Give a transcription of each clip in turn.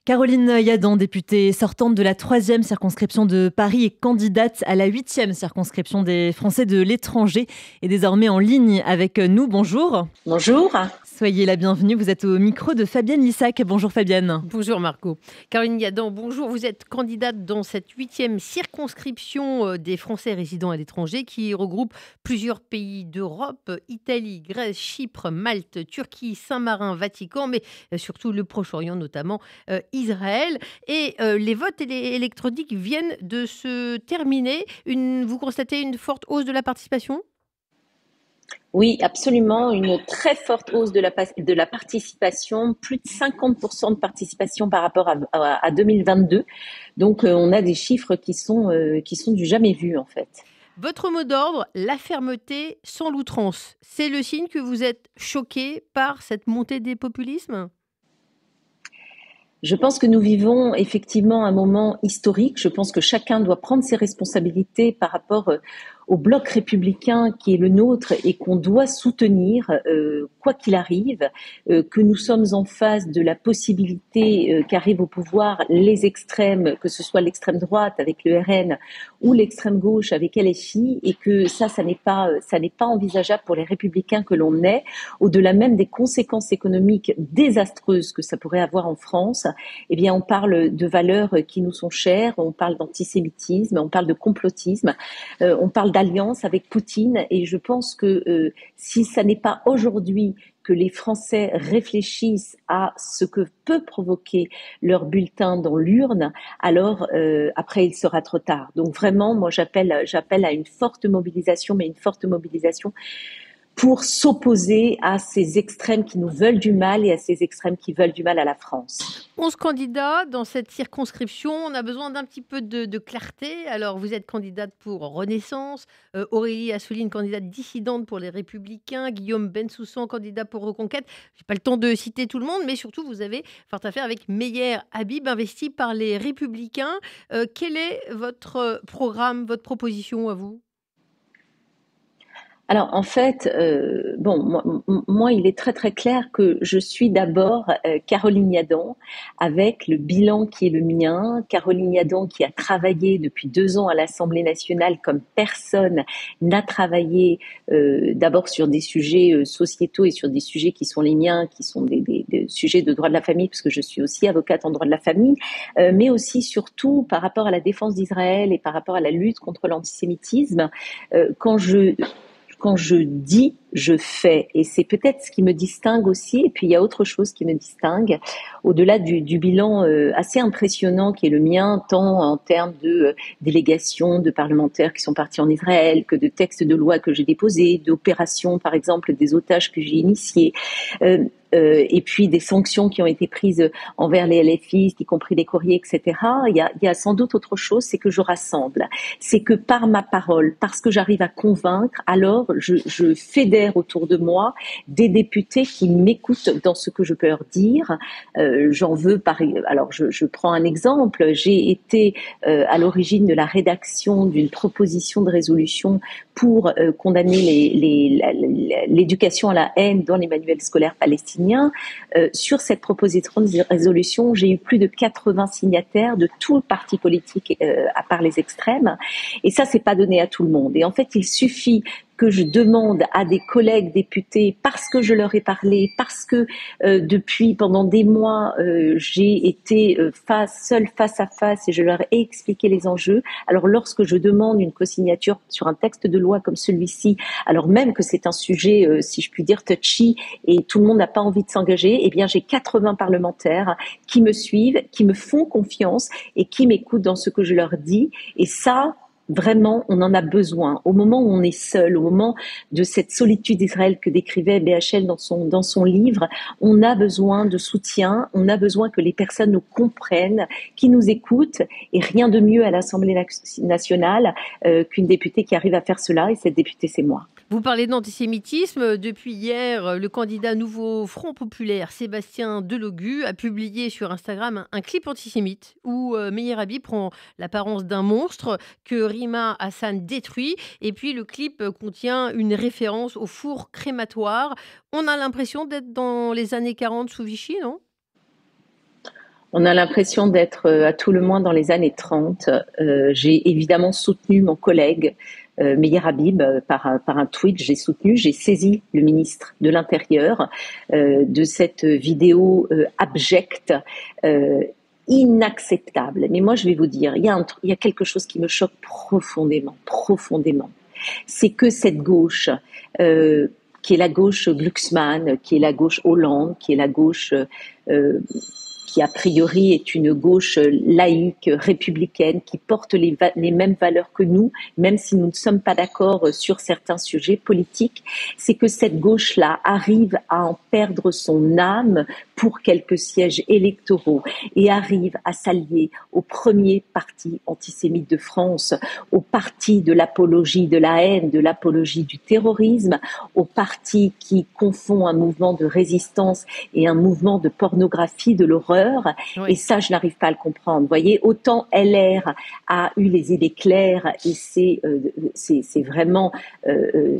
Caroline Yadan, députée sortante de la 3e circonscription de Paris et candidate à la 8e circonscription des Français de l'étranger, est désormais en ligne avec nous. Bonjour. Bonjour. Soyez la bienvenue, vous êtes au micro de Fabienne Lissac. Bonjour Fabienne. Bonjour Marco. Caroline Yadan, bonjour. Vous êtes candidate dans cette 8e circonscription des Français résidant à l'étranger qui regroupe plusieurs pays d'Europe, Italie, Grèce, Chypre, Malte, Turquie, Saint-Marin, Vatican, mais surtout le Proche-Orient, notamment Israël. Et les votes électroniques viennent de se terminer. Vous constatez une forte hausse de la participation ? Oui, absolument, une très forte hausse de la participation, plus de 50% de participation par rapport à 2022. Donc, on a des chiffres qui sont du jamais vu, en fait. Votre mot d'ordre, la fermeté sans l'outrance. C'est le signe que vous êtes choqué par cette montée des populismes ? Je pense que nous vivons effectivement un moment historique. Je pense que chacun doit prendre ses responsabilités par rapport au bloc républicain qui est le nôtre et qu'on doit soutenir quoi qu'il arrive, que nous sommes en face de la possibilité qu'arrivent au pouvoir les extrêmes, que ce soit l'extrême droite avec le RN ou l'extrême gauche avec LFI, et que ça n'est pas envisageable pour les républicains que l'on est, au-delà même des conséquences économiques désastreuses que ça pourrait avoir en France. Eh bien, on parle de valeurs qui nous sont chères, on parle d'antisémitisme, on parle de complotisme, on parle d'alliance avec Poutine, et je pense que si ça n'est pas aujourd'hui que les Français réfléchissent à ce que peut provoquer leur bulletin dans l'urne, alors après il sera trop tard. Donc vraiment, moi j'appelle à une forte mobilisation, mais une forte mobilisation pour s'opposer à ces extrêmes qui nous veulent du mal et à ces extrêmes qui veulent du mal à la France. 11 candidats dans cette circonscription. On a besoin d'un petit peu de clarté. Alors, vous êtes candidate pour Renaissance, Aurélie Assouline, candidate dissidente pour les Républicains, Guillaume Bensoussan, candidat pour Reconquête. Je n'ai pas le temps de citer tout le monde, mais surtout, vous avez fort à faire avec Meyer Habib, investi par les Républicains. Quel est votre programme, votre proposition à vous ? Alors en fait, moi, il est très très clair que je suis d'abord Caroline Yadan avec le bilan qui est le mien. Caroline Yadan qui a travaillé depuis 2 ans à l'Assemblée nationale comme personne n'a travaillé, d'abord sur des sujets sociétaux et sur des sujets qui sont les miens, qui sont des sujets de droit de la famille, parce que je suis aussi avocate en droit de la famille, mais aussi surtout par rapport à la défense d'Israël et par rapport à la lutte contre l'antisémitisme. Quand je dis, je fais. Et c'est peut-être ce qui me distingue aussi. Et puis, il y a autre chose qui me distingue, au-delà du bilan assez impressionnant qui est le mien, tant en termes de délégations de parlementaires qui sont partis en Israël, que de textes de loi que j'ai déposés, d'opérations, par exemple, des otages que j'ai initiés, et puis des sanctions qui ont été prises envers les LFistes, y compris les courriers, etc. Il y a sans doute autre chose, c'est que je rassemble. C'est que par ma parole, parce que j'arrive à convaincre, alors je fédère autour de moi des députés qui m'écoutent dans ce que je peux leur dire. Alors je prends un exemple. J'ai été à l'origine de la rédaction d'une proposition de résolution pour condamner l'éducation à la haine dans les manuels scolaires palestiniens. Sur cette proposition de résolution, j'ai eu plus de 80 signataires de tout le parti politique, à part les extrêmes. Et ça, c'est pas donné à tout le monde. Et en fait, il suffit que je demande à des collègues députés, parce que je leur ai parlé, parce que pendant des mois, j'ai été seule face à face et je leur ai expliqué les enjeux. Alors lorsque je demande une co-signature sur un texte de loi comme celui-ci, alors même que c'est un sujet, si je puis dire, touchy, et tout le monde n'a pas envie de s'engager, eh bien j'ai 80 parlementaires qui me suivent, qui me font confiance et qui m'écoutent dans ce que je leur dis. Et ça, vraiment, on en a besoin. Au moment où on est seul, au moment de cette solitude d'Israël que décrivait BHL dans son livre, on a besoin de soutien, on a besoin que les personnes nous comprennent, qui nous écoutent, et rien de mieux à l'Assemblée nationale qu'une députée qui arrive à faire cela, et cette députée, c'est moi. Vous parlez d'antisémitisme. Depuis hier, le candidat Nouveau Front Populaire, Sébastien Delogu, a publié sur Instagram un clip antisémite où Meyer Habib prend l'apparence d'un monstre que Rima Hassan détruit. Et puis le clip contient une référence au four crématoire. On a l'impression d'être dans les années 40 sous Vichy, non ? On a l'impression d'être à tout le moins dans les années 30. J'ai évidemment soutenu mon collègue Meyer Habib par un tweet. J'ai saisi le ministre de l'Intérieur de cette vidéo abjecte, inacceptable. Mais moi, je vais vous dire, il y a quelque chose qui me choque profondément, profondément. C'est que cette gauche, qui est la gauche Glucksmann, qui est la gauche Hollande, qui est la gauche qui a priori est une gauche laïque, républicaine, qui porte les mêmes valeurs que nous, même si nous ne sommes pas d'accord sur certains sujets politiques, c'est que cette gauche-là arrive à en perdre son âme pour quelques sièges électoraux et arrive à s'allier au premier parti antisémite de France, au parti de l'apologie de la haine, de l'apologie du terrorisme, au parti qui confond un mouvement de résistance et un mouvement de pornographie de l'horreur. Oui. Et ça, je n'arrive pas à le comprendre. Vous voyez, autant LR a eu les idées claires et c'est vraiment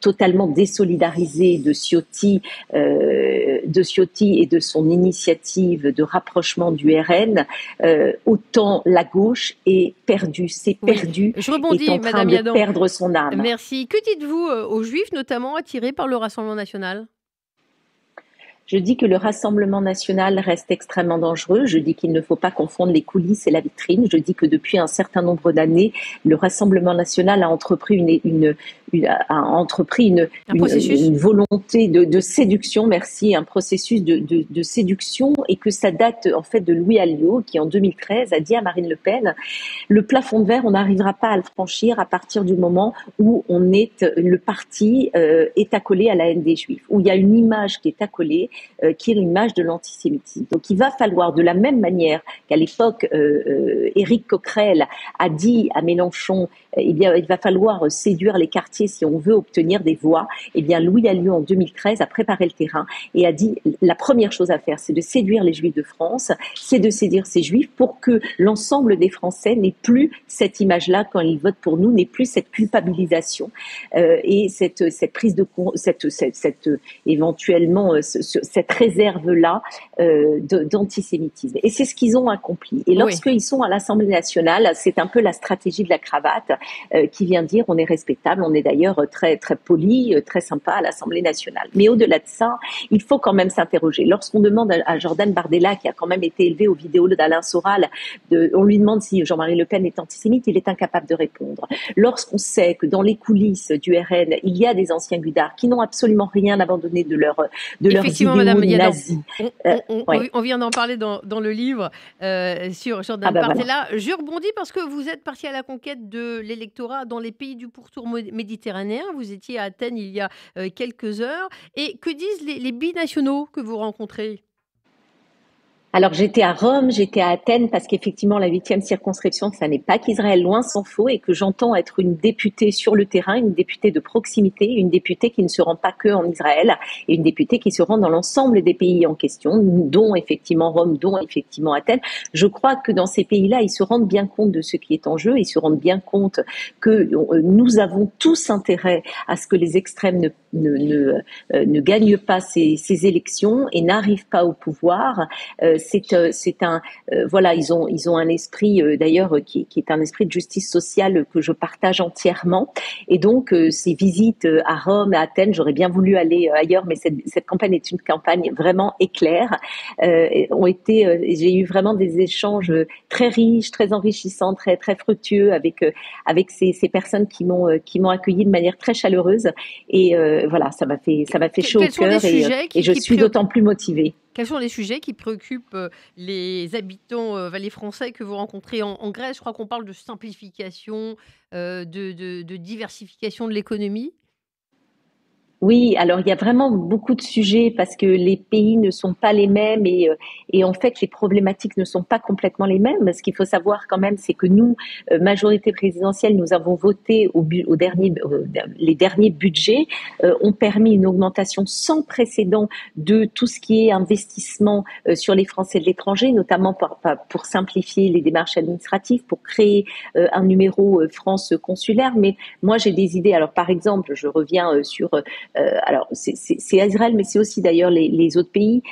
totalement désolidarisé de Ciotti et de son initiative de rapprochement du RN, autant la gauche est perdue, perdu, je rebondis, est en train Madame de Yadon. perdre son âme. Merci. Que dites-vous aux Juifs, notamment attirés par le Rassemblement national ? Je dis que le Rassemblement national reste extrêmement dangereux. Je dis qu'il ne faut pas confondre les coulisses et la vitrine. Je dis que depuis un certain nombre d'années, le Rassemblement national a entrepris une volonté de séduction, un processus de séduction, et que ça date en fait de Louis Alliot qui en 2013 a dit à Marine Le Pen: le plafond de verre, on n'arrivera pas à le franchir à partir du moment où le parti est accolé à la haine des Juifs, où il y a une image qui est accolée, qui est l'image de l'antisémitisme. Donc il va falloir, de la même manière qu'à l'époque Éric Coquerel a dit à Mélenchon, eh bien il va falloir séduire les quartiers si on veut obtenir des voix. Eh bien Louis Alliot en 2013 a préparé le terrain et a dit la première chose à faire, c'est de séduire les Juifs de France, c'est de séduire ces Juifs pour que l'ensemble des Français n'aient plus cette image-là quand ils votent pour nous, n'aient plus cette culpabilisation et cette prise de éventuellement cette réserve-là d'antisémitisme. Et c'est ce qu'ils ont accompli. Et lorsqu'ils sont à l'Assemblée nationale, c'est un peu la stratégie de la cravate qui vient dire on est respectable, on est d'ailleurs très, très poli, très sympa à l'Assemblée nationale. Mais au-delà de ça, il faut quand même s'interroger. Lorsqu'on demande à Jordan Bardella, qui a quand même été élevé aux vidéos d'Alain Soral, on lui demande si Jean-Marie Le Pen est antisémite, il est incapable de répondre. Lorsqu'on sait que dans les coulisses du RN, il y a des anciens gudards qui n'ont absolument rien abandonné de leur idéaux nazis. On vient d'en parler dans le livre sur Jordan Bardella. Voilà. Je rebondis parce que vous êtes parti à la conquête de l'électorat dans les pays du pourtour méditerranéen. Vous étiez à Athènes il y a quelques heures. Et que disent les binationaux que vous rencontrez ? Alors j'étais à Rome, j'étais à Athènes parce qu'effectivement la 8e circonscription, ça n'est pas qu'Israël, loin s'en faut, et que j'entends être une députée sur le terrain, une députée de proximité, une députée qui ne se rend pas que en Israël, et une députée qui se rend dans l'ensemble des pays en question, dont effectivement Rome, dont effectivement Athènes. Je crois que dans ces pays-là, ils se rendent bien compte de ce qui est en jeu, ils se rendent bien compte que nous avons tous intérêt à ce que les extrêmes ne gagnent pas ces élections et n'arrivent pas au pouvoir. Voilà, ils ont un esprit d'ailleurs qui est un esprit de justice sociale que je partage entièrement. Et donc ces visites à Rome, à Athènes, j'aurais bien voulu aller ailleurs, mais cette campagne est une campagne vraiment éclair. J'ai eu vraiment des échanges très riches, très enrichissants, très très fructueux avec ces personnes qui m'ont accueilli de manière très chaleureuse. Et voilà, ça m'a fait chaud au cœur et je suis d'autant plus motivée. Quels sont les sujets qui préoccupent les habitants, les Français que vous rencontrez en Grèce ? Je crois qu'on parle de simplification, de diversification de l'économie. Oui, alors il y a vraiment beaucoup de sujets parce que les pays ne sont pas les mêmes et en fait les problématiques ne sont pas complètement les mêmes. Ce qu'il faut savoir quand même, c'est que nous, majorité présidentielle, nous avons voté les derniers budgets ont permis une augmentation sans précédent de tout ce qui est investissement sur les Français de l'étranger, notamment pour simplifier les démarches administratives, pour créer un numéro France consulaire. Mais moi j'ai des idées. Alors par exemple, je reviens sur alors c'est Israël, mais c'est aussi d'ailleurs les autres pays.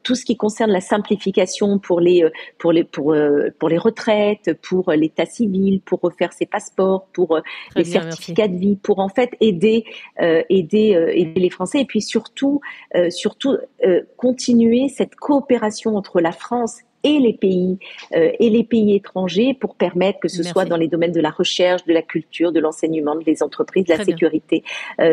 Tout ce qui concerne la simplification pour les retraites, pour l'état civil, pour refaire ses passeports, pour les certificats de vie, pour en fait aider les Français, et puis surtout continuer cette coopération entre la France et les pays étrangers pour permettre que ce soit dans les domaines de la recherche, de la culture, de l'enseignement, des entreprises, de la sécurité,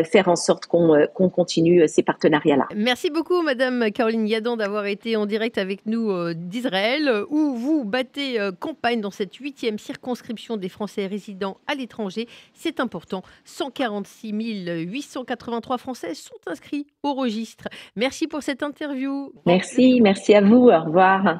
faire en sorte qu'on continue ces partenariats-là. Merci beaucoup, Madame Caroline Yadan, d'avoir été en direct avec nous d'Israël, où vous battez campagne dans cette 8e circonscription des Français résidant à l'étranger. C'est important, 146 883 Français sont inscrits au registre. Merci pour cette interview. Merci à vous, au revoir.